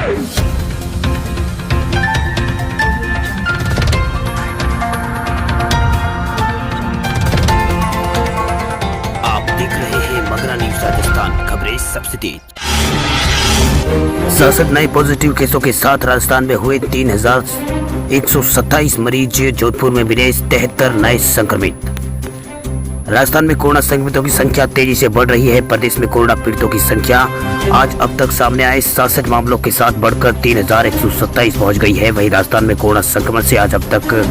आप देख रहे हैं मगरा न्यूज राजस्थान, खबरें सबसे तेज। 67 नए पॉजिटिव केसों के साथ राजस्थान में हुए 3127 मरीज, जोधपुर में मिले 73 नए संक्रमित। राजस्थान में कोरोना संक्रमितों की संख्या तेजी से बढ़ रही है। प्रदेश में कोरोना पीड़ितों की संख्या आज अब तक सामने आए 67 मामलों के साथ बढ़कर 3127 पहुंच गई है। वहीं राजस्थान में कोरोना संक्रमण से आज अब तक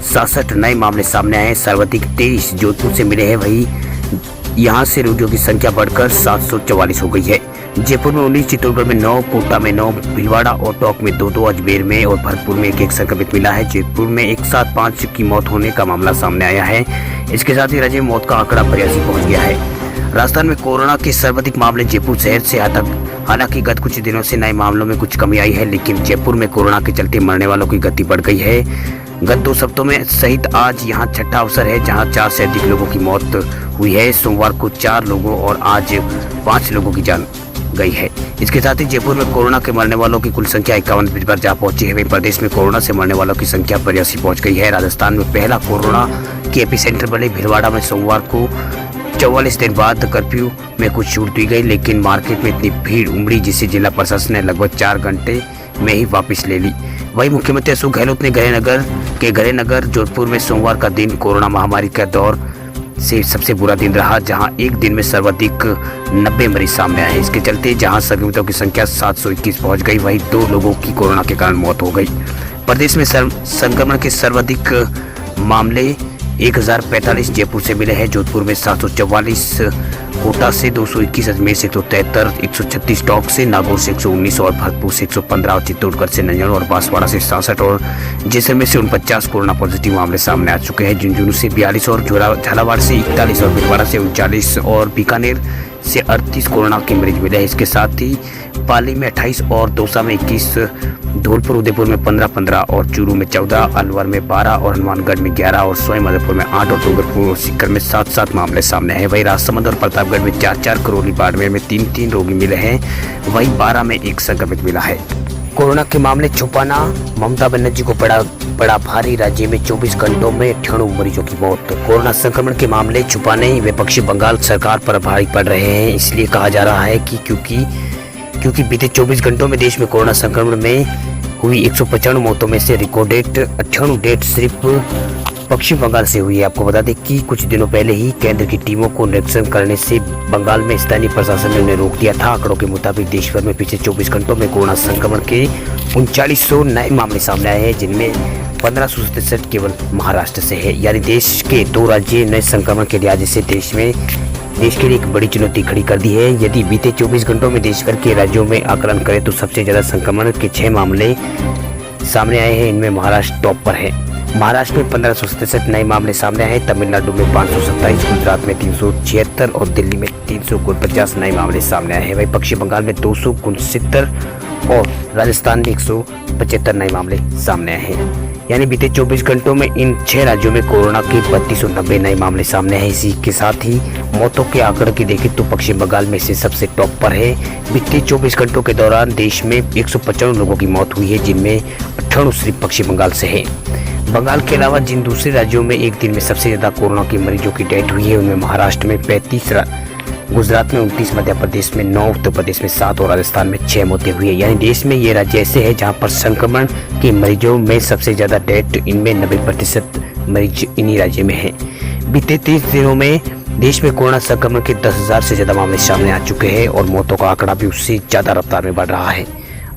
67 नए मामले सामने आए। सर्वाधिक 23 जोधपुर से मिले हैं। वहीं यहां से रोगियों की संख्या बढ़कर 744 हो गई है। जयपुर में 19, चित्तौड़गढ़ में 9, कोटा में 9, भीलवाड़ा और टोंक में 2, अजमेर में और भरतपुर में एक संक्रमित मिला है। जयपुर में एक साथ 5 की मौत होने का मामला सामने आया है। इसके साथ ही राज्य में मौत का आंकड़ा 82 पहुंच गया है। राजस्थान में कोरोना के सर्वाधिक मामले जयपुर शहर से हालांकि गत कुछ दिनों से नए मामलों में कुछ कमी आई है, लेकिन जयपुर में कोरोना के चलते मरने वालों की गति बढ़ गई है। गत 2 सप्ताहों में सहित आज यहां छठा अवसर है जहां 4 से अधिक लोगों की मौत हुई है। सोमवार को 4 लोगों और आज 5 लोगों की जान गई है। इसके साथ ही जयपुर में कोरोना के मरने वालों की कुल संख्या 51 पर जा पहुंची है। वहीं प्रदेश में कोरोना से मरने वालों की संख्या 82 पहुंच गई है। राजस्थान में पहला कोरोना के एपिसेंटर बने भीलवाड़ा में सोमवार को 44 दिन बाद कर्फ्यू में कुछ छूट दी गई, लेकिन मार्केट में इतनी भीड़ उमड़ी जिसे जिला प्रशासन ने लगभग 4 घंटे में ही वापस ले ली। वहीं मुख्यमंत्री अशोक गहलोत ने गृहनगर जोधपुर में सोमवार का दिन कोरोना महामारी का दौर से सबसे बुरा दिन रहा, जहां एक दिन में सर्वाधिक 90 मरीज सामने आए। इसके चलते जहां संक्रमितों की संख्या 721 पहुंच गई, वहीं 2 लोगों की कोरोना के कारण मौत हो गई। प्रदेश में संक्रमण के सर्वाधिक मामले 1045 जयपुर से मिले हैं। जोधपुर में 744, कोटा से 221, अजमेर से 173, 136 टोंक से, नागौर से 119 और भरतपुर से 115 और चित्तौड़गढ़ से 99 और बांसवाड़ा से 67 और जैसलमेर से 49 कोरोना पॉजिटिव मामले सामने आ चुके हैं। झुंझुनू से 42 और झालावाड़ से 41 और भीलवाड़ा से 39 और बीकानेर से 38 कोरोना के मरीज मिले हैं। इसके साथ ही पाली में 28 और दौसा में 21, धौलपुर उदयपुर में 15 और चूरू में 14, अलवर में 12 और हनुमानगढ़ में 11 और सवाईमाधोपुर में 8 और डूंगरपुर और सीकर में 7 मामले सामने हैं। वहीं राजसमंद और प्रतापगढ़ में 4, करौली बाड़मेर में 3 रोगी मिले हैं। वहीं 12 में एक संक्रमित मिला है। कोरोना के मामले छुपाना ममता बनर्जी को पड़ा भारी। राज्य में 24 घंटों में 98 मरीजों की मौत। कोरोना संक्रमण के मामले छुपाने विपक्षी बंगाल सरकार पर भारी पड़ रहे हैं। इसलिए कहा जा रहा है कि क्योंकि बीते 24 घंटों में देश में कोरोना संक्रमण में हुई 195 मौतों में से रिकॉर्डेड 98 डेथ सिर्फ पश्चिम बंगाल से हुई है। आपको बता दें कि कुछ दिनों पहले ही केंद्र की टीमों को निरीक्षण करने से बंगाल में स्थानीय प्रशासन ने उन्हें रोक दिया था। आंकड़ों के मुताबिक देश भर में पिछले 24 घंटों में कोरोना संक्रमण के 3900 नए मामले सामने आए हैं, जिनमें 1567 केवल महाराष्ट्र से है। यानी देश के 2 राज्य नए संक्रमण के लिहाज से देश के लिए एक बड़ी चुनौती खड़ी कर दी है। यदि बीते 24 घंटों में देश भर के राज्यों में आकलन करें तो सबसे ज्यादा संक्रमण के 6 मामले सामने आए हैं। इनमें महाराष्ट्र टॉप पर है। महाराष्ट्र में 1567 नए मामले सामने आए हैं। तमिलनाडु में 527, गुजरात में 376 और दिल्ली में 349 नए मामले सामने आए हैं। वहीं पश्चिम बंगाल में 269 और राजस्थान में 175 नए मामले सामने आए हैं। यानी बीते 24 घंटों में इन 6 राज्यों में कोरोना के 3290 नए मामले सामने आए। इसी के साथ ही मौतों के आंकड़े की देखें तो पश्चिम बंगाल में से सबसे टॉप पर है। बीते 24 घंटों के दौरान देश में 195 लोगों की मौत हुई है, जिनमें 98 सिर्फ पश्चिम बंगाल से है। बंगाल के अलावा जिन दूसरे राज्यों में एक दिन में सबसे ज्यादा कोरोना के मरीजों की डेथ हुई है उनमें महाराष्ट्र में 35, गुजरात में 29, मध्य प्रदेश में 9, उत्तर प्रदेश में 7 और राजस्थान में 6 मौतें हुई है। यानी देश में ये राज्य ऐसे हैं जहां पर संक्रमण के मरीजों में सबसे ज्यादा डेथ, इनमें 90% मरीज इन्हीं राज्य में हैं। बीते 30 दिनों में देश में कोरोना संक्रमण के 10,000 से ज्यादा मामले सामने आ चुके हैं और मौतों का आंकड़ा भी उससे ज्यादा रफ्तार में बढ़ रहा है।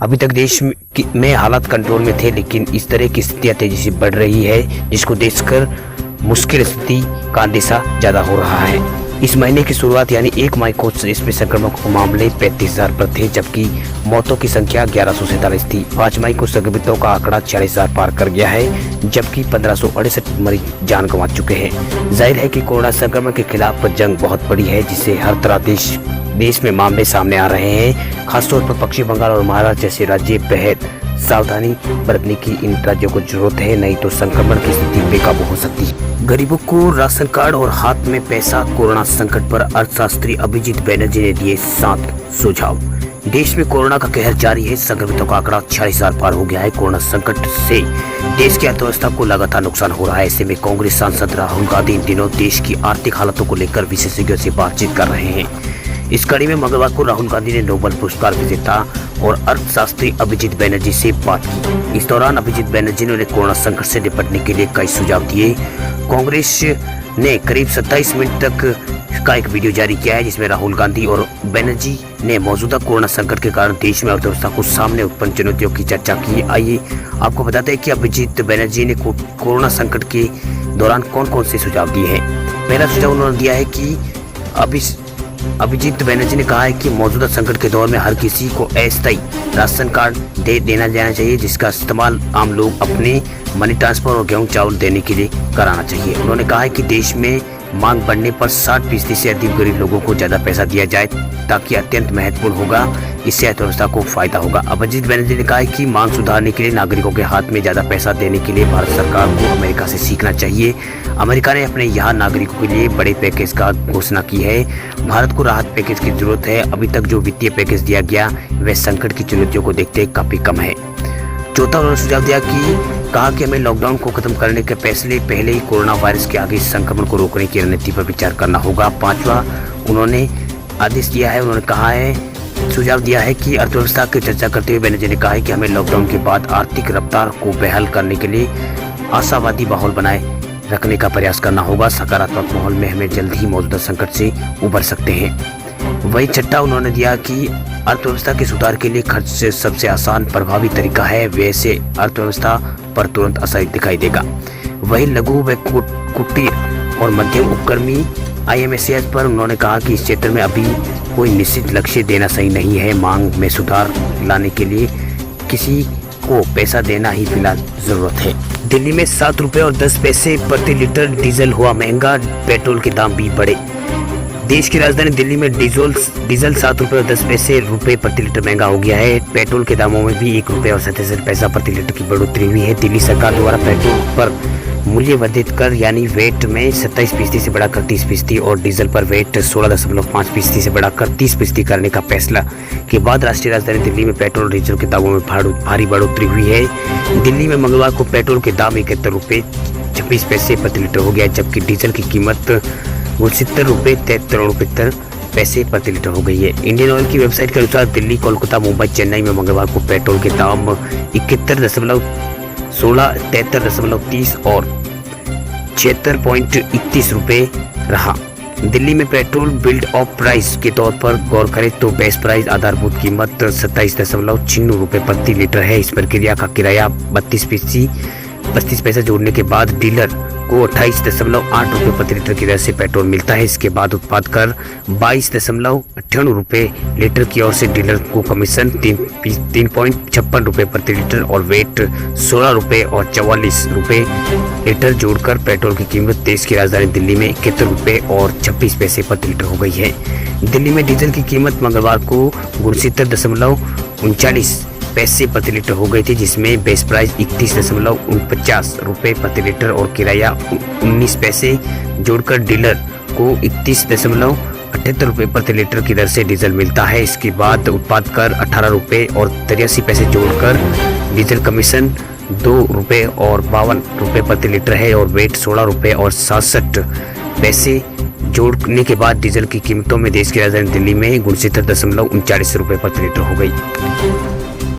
अभी तक देश में हालात कंट्रोल में थे, लेकिन इस तरह की स्थितियां तेजी से बढ़ रही है, जिसको देखकर मुश्किल स्थिति का अंदेशा ज्यादा हो रहा है। इस महीने की शुरुआत यानी 1 मई को देश में संक्रमण के मामले 35,000 पर थे, जबकि मौतों की संख्या 1147 थी। 5 मई को संक्रमितों का आंकड़ा 40,000 पार कर गया है, जबकि 1568 मरीज जान गंवा चुके हैं। जाहिर है कि कोरोना संक्रमण के खिलाफ जंग बहुत बड़ी है, जिससे हर तरह देश में मामले सामने आ रहे हैं। खासतौर पर पश्चिम बंगाल और महाराष्ट्र जैसे राज्य बेहद सावधानी बरतने की इन राज्यों को जरूरत है, नहीं तो संक्रमण की स्थिति बेकाबू हो सकती है। गरीबों को राशन कार्ड और हाथ में पैसा, कोरोना संकट पर अर्थशास्त्री अभिजीत बैनर्जी ने दिए 7 सुझाव। देश में कोरोना का कहर जारी है। संक्रमितों का आंकड़ा 46,000 पार हो गया है। कोरोना संकट से देश की अर्थव्यवस्था को लगातार नुकसान हो रहा है। ऐसे में कांग्रेस सांसद राहुल गांधी इन दिनों देश की आर्थिक हालतों को लेकर विशेषज्ञों से बातचीत कर रहे हैं। इस कड़ी में मंगलवार को राहुल गांधी ने नोबेल पुरस्कार विजेता और अर्थशास्त्री अभिजीत बनर्जी से बात की। इस दौरान अभिजीत बनर्जी ने उन्हें कोरोना संकट से निपटने के लिए कई सुझाव दिए। कांग्रेस ने करीब 27 मिनट तक का एक वीडियो जारी किया है, जिसमें राहुल गांधी और बनर्जी ने मौजूदा कोरोना संकट के कारण देश में अर्थव्यवस्था को सामने उत्पन्न चुनौतियों की चर्चा की। आइए आपको बताते हैं कि अभिजीत बनर्जी ने कोरोना संकट के दौरान कौन कौन से सुझाव दिए हैं। पहला सुझाव उन्होंने दिया है कि अभिजीत बनर्जी ने कहा है कि मौजूदा संकट के दौर में हर किसी को अस्थायी राशन कार्ड देना जाना चाहिए, जिसका इस्तेमाल आम लोग अपने मनी ट्रांसफर और गेहूं चावल देने के लिए कराना चाहिए। उन्होंने कहा है कि देश में मांग बढ़ने पर 60% से अधिक गरीब लोगों को ज्यादा पैसा दिया जाए, ताकि अत्यंत महत्वपूर्ण होगा, इससे अर्थव्यवस्था को फायदा होगा। अभिजीत बनर्जी ने कहा है कि मांग सुधारने के लिए नागरिकों के हाथ में ज्यादा पैसा देने के लिए भारत सरकार को अमेरिका से सीखना चाहिए। अमेरिका ने अपने यहाँ नागरिकों के लिए बड़े पैकेज का घोषणा की है। भारत को राहत पैकेज की जरूरत है। अभी तक जो वित्तीय पैकेज दिया गया वह संकट की चुनौतियों को देखते काफी कम है। चौथा उन्होंने सुझाव दिया कहा कि हमें लॉकडाउन को खत्म करने के फैसले पहले ही कोरोना वायरस के आगे संक्रमण को रोकने की रणनीति पर विचार करना होगा। पांचवा उन्होंने आदेश दिया है, उन्होंने कहा है, सुझाव दिया है कि अर्थव्यवस्था की चर्चा करते हुए बनर्जी ने कहा है कि हमें लॉकडाउन के बाद आर्थिक रफ्तार को बहाल करने के लिए आशावादी माहौल बनाए रखने का प्रयास करना होगा। सकारात्मक माहौल में हमें जल्द ही मौजूदा संकट से उबर सकते हैं। वही छठा उन्होंने दिया कि अर्थव्यवस्था के सुधार के लिए खर्च से सबसे आसान प्रभावी तरीका है, वैसे अर्थव्यवस्था पर तुरंत असर दिखाई देगा। वही लघु व कुटीर और मध्यम उपक्रमी IMSS पर उन्होंने कहा कि इस क्षेत्र में अभी कोई निश्चित लक्ष्य देना सही नहीं है। मांग में सुधार लाने के लिए किसी को पैसा देना ही फिलहाल जरूरत है। दिल्ली में 7 रुपए और 10 पैसे प्रति लीटर डीजल हुआ महंगा, पेट्रोल के दाम भी बढ़े। देश की राजधानी दिल्ली में डीजल 7 रुपए और 10 पैसे प्रति लीटर महंगा हो गया है। पेट्रोल के दामों में भी 1 रुपए और 77 पैसा प्रति लीटर की बढ़ोतरी हुई है। दिल्ली सरकार द्वारा पेट्रोल पर मूल्य वर्धित कर यानी वेट में 27% से बढ़ाकर 30% और डीजल पर वेट 16.5% से बढ़ाकर 30% करने का फैसला के बाद राष्ट्रीय राजधानी दिल्ली में पेट्रोल और डीजल के दामों में भारी बढ़ोतरी हुई है। दिल्ली में मंगलवार को पेट्रोल के दाम 71 रुपए 26 पैसे प्रति लीटर हो गया, जबकि डीजल की कीमत 69 रुपए 73 पैसे प्रति लीटर हो गई है। इंडियन ऑयल की वेबसाइट के अनुसार दिल्ली, कोलकाता, मुंबई, चेन्नई में मंगलवार को पेट्रोल के दाम 71.16, 73.30 और 76.31 रुपए रहा। दिल्ली में पेट्रोल बिल्ड ऑफ प्राइस के तौर पर गौर करें तो बेस प्राइस आधारभूत कीमत 27.96 रुपए प्रति लीटर है। इस प्रक्रिया का किराया 32 पैसा जोड़ने के बाद डीलर को 28.8 रुपए प्रति लीटर की दर से पेट्रोल मिलता है। इसके बाद उत्पाद कर 22.98 रुपए लीटर की ओर से डीलर को कमीशन 3.56 रुपए प्रति लीटर और वेट 16 रुपए और 44 रुपए लीटर जोड़कर पेट्रोल की कीमत देश की राजधानी दिल्ली में 71 रुपए और 26 पैसे प्रति लीटर हो गई है। दिल्ली में डीजल की कीमत मंगलवार को 69.39 पैसे प्रति लीटर हो गई थी, जिसमें बेस प्राइस 31.49 रुपए प्रति लीटर और किराया 19 पैसे जोड़कर डीलर को 31.78 रुपए प्रति लीटर की दर से डीजल मिलता है। इसके बाद उत्पाद कर 18 रुपए और 83 पैसे जोड़कर डीजल कमीशन 2 रुपए और 52 रुपए प्रति लीटर है और वेट 16 रुपए और 67 पैसे जोड़ने के बाद डीजल की कीमतों में देश की राजधानी दिल्ली में 69.39 रुपए प्रति लीटर हो गई।